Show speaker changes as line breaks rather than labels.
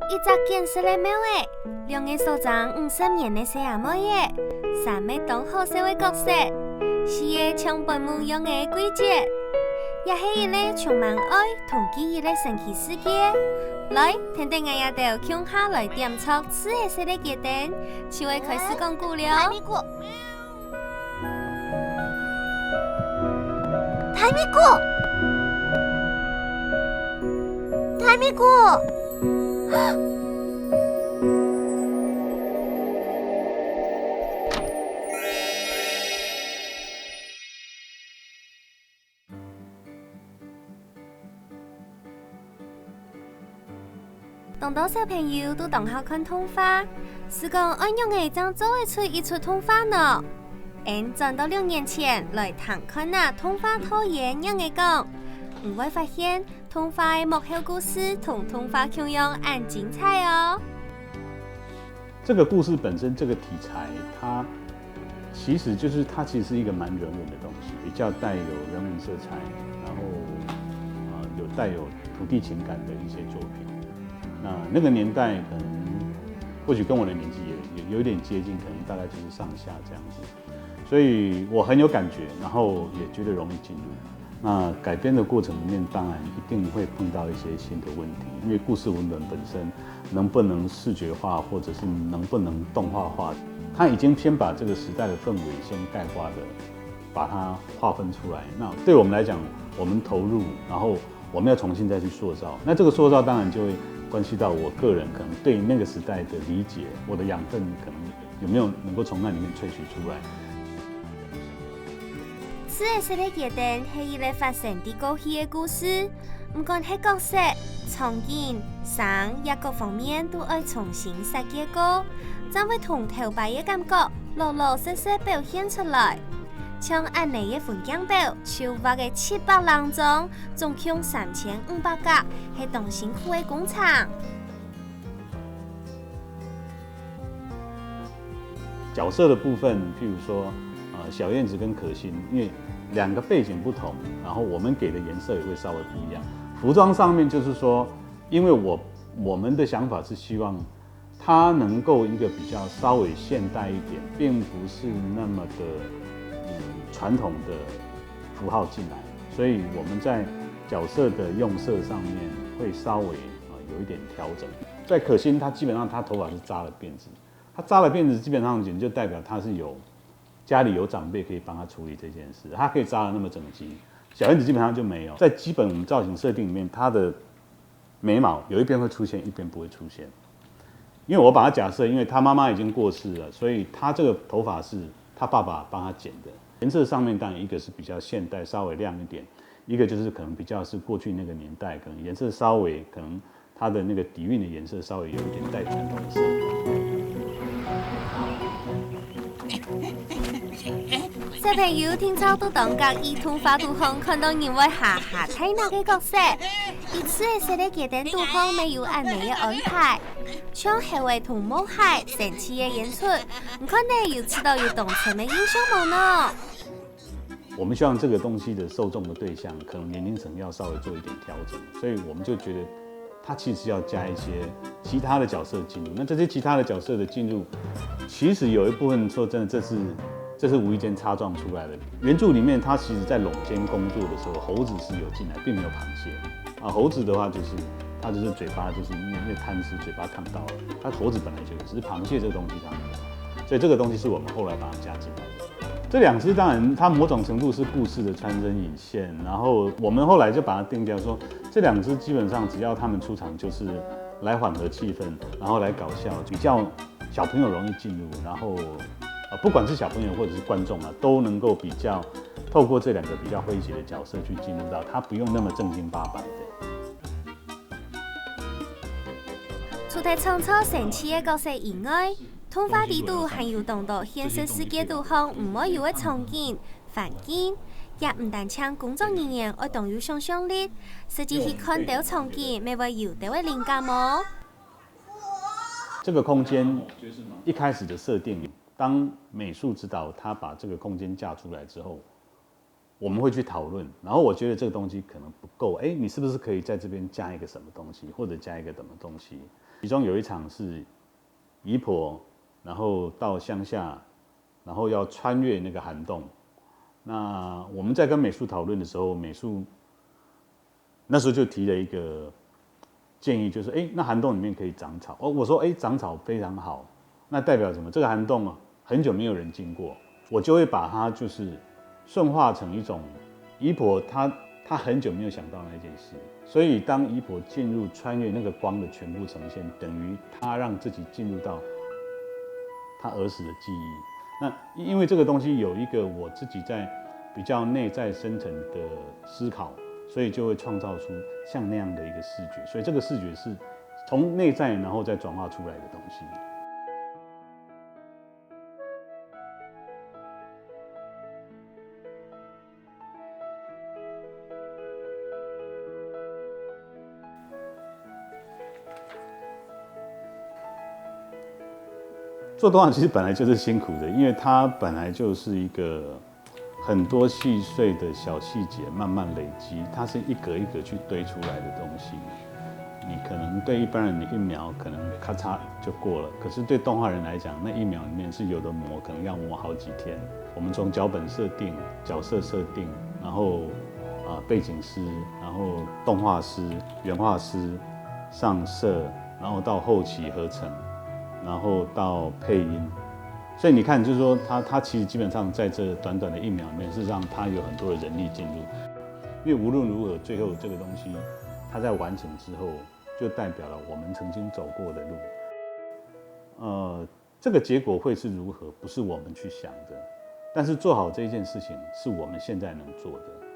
一只建设的庙诶，两个所长50年的小阿妹耶，三妹当好社会角色，四个抢本母养的贵姐，也是一个充满爱同记忆的神奇世界。来，听听我也到乡下来点出此个世的节点，就会开始讲故了。
台米果，台米果。
当多小朋友都当好看童话，是讲安用的怎做会出一出童话呢？转到6年前来谈看那童话讨厌人的讲，唔会发现童话的幕后故事同童话同样很精彩哦。
这个故事本身这个题材，它其实是一个蛮人文的东西，比较带有人文色彩，然后有带有土地情感的一些作品。那个年代可能或许跟我的年纪也有一点接近，可能大概就是上下这样子，所以我很有感觉，然后也觉得容易进入。那改编的过程里面，当然一定会碰到一些新的问题，因为故事文本本身能不能视觉化，或者是能不能动画化，它已经先把这个时代的氛围先概括的把它划分出来。那对我们来讲，我们投入，然后我们要重新再去塑造，那这个塑造当然就会关系到我个人可能对那个时代的理解，我的养分可能有没有能够从那里面萃取出来。
此个世的节点是一个发生在过去的故事，不管是角色、场景、声也各方面都要重新设计过，才会同头摆的感觉老老实实表现出来。像安尼的分镜表，手画的700人中，总共3500架，是动辛苦的工厂。
角色的部分，譬如说，小燕子跟可心，因为2个背景不同，然后我们给的颜色也会稍微不一样。服装上面就是说，因为我们的想法是希望它能够一个比较稍微现代一点，并不是那么的传统的符号进来，所以我们在角色的用色上面会稍微有一点调整。在可心，她基本上她头发是扎了辫子，她扎了辫子基本上就代表她是家里有长辈可以帮她处理这件事，她可以扎得那么整齐。小燕子基本上就没有，在基本我们造型设定里面，她的眉毛有一边会出现，一边不会出现。因为我把它假设，因为她妈妈已经过世了，所以她这个头发是她爸爸帮她剪的。颜色上面当然一个是比较现代，稍微亮一点；一个就是可能比较是过去那个年代，可能颜色稍微可能它的那个底蕴的颜色稍微有一点带传统色。
小朋友听到都当家以童话图像看到人为下睇那个角色，一次的设计节点图像没有按你的安排，像係為同母蟹神奇的演出，唔可能有知道有動情的英雄冇呢？
我们希望这个东西的受众的对象，可能年龄层要稍微做一点调整，所以我们就觉得它其实要加一些其他的角色进入。那这些其他的角色的进入，其实有一部分说真的，这是无意间插撞出来的。原著里面，它其实在垄间工作的时候，猴子是有进来，并没有螃蟹。猴子的话它就是嘴巴就是因为贪吃，嘴巴烫到了。它猴子本来就有，只是螃蟹这个东西它没有，所以这个东西是我们后来把它加进来的。这2只当然，它某种程度是故事的穿针引线，然后我们后来就把它定调说，这2只基本上只要他们出场就是来缓和气氛，然后来搞笑，比较小朋友容易进入，然后不管是小朋友或者是观众都能够比较透过这2个比较诙谐的角色去进入到，他不用那么正经八百的。
除了创造神奇的角色以外，童话地图还有当到现实世界图像唔可以有嘅场景、环境，也唔但请工作人员要动有想象力，实际去看到场景，咪会有到嘅灵感冇？
这个空间一开始的设定，当美术指导他把这个空间架出来之后，我们会去讨论，然后我觉得这个东西可能不够，你是不是可以在这边加一个什么东西，或者加一个什么东西？其中有一场是姨婆，然后到乡下，然后要穿越那个涵洞。那我们在跟美术讨论的时候，美术那时候就提了一个建议，就是那涵洞里面可以长草。我说长草非常好，那代表什么？这个涵洞很久没有人经过，我就会把它就是顺化成一种姨婆她很久没有想到那件事，所以当姨婆进入穿越那个光的全部呈现，等于她让自己进入到她儿时的记忆。那因为这个东西有一个我自己在比较内在深层的思考，所以就会创造出像那样的一个视觉，所以这个视觉是从内在然后再转化出来的东西。做动画其实本来就是辛苦的，因为它本来就是一个很多细碎的小细节慢慢累积，它是一格一格去堆出来的东西。你可能对一般人，你1秒可能咔嚓就过了，可是对动画人来讲，那1秒里面是有的磨，可能要磨好几天。我们从脚本设定、角色设定，然后背景师，然后动画师、原画师、上色，然后到后期合成。然后到配音，所以你看，就是说他其实基本上在这短短的1秒里面，是让他有很多的人力进入，因为无论如何，最后这个东西它在完成之后，就代表了我们曾经走过的路。这个结果会是如何，不是我们去想的，但是做好这件事情是我们现在能做的。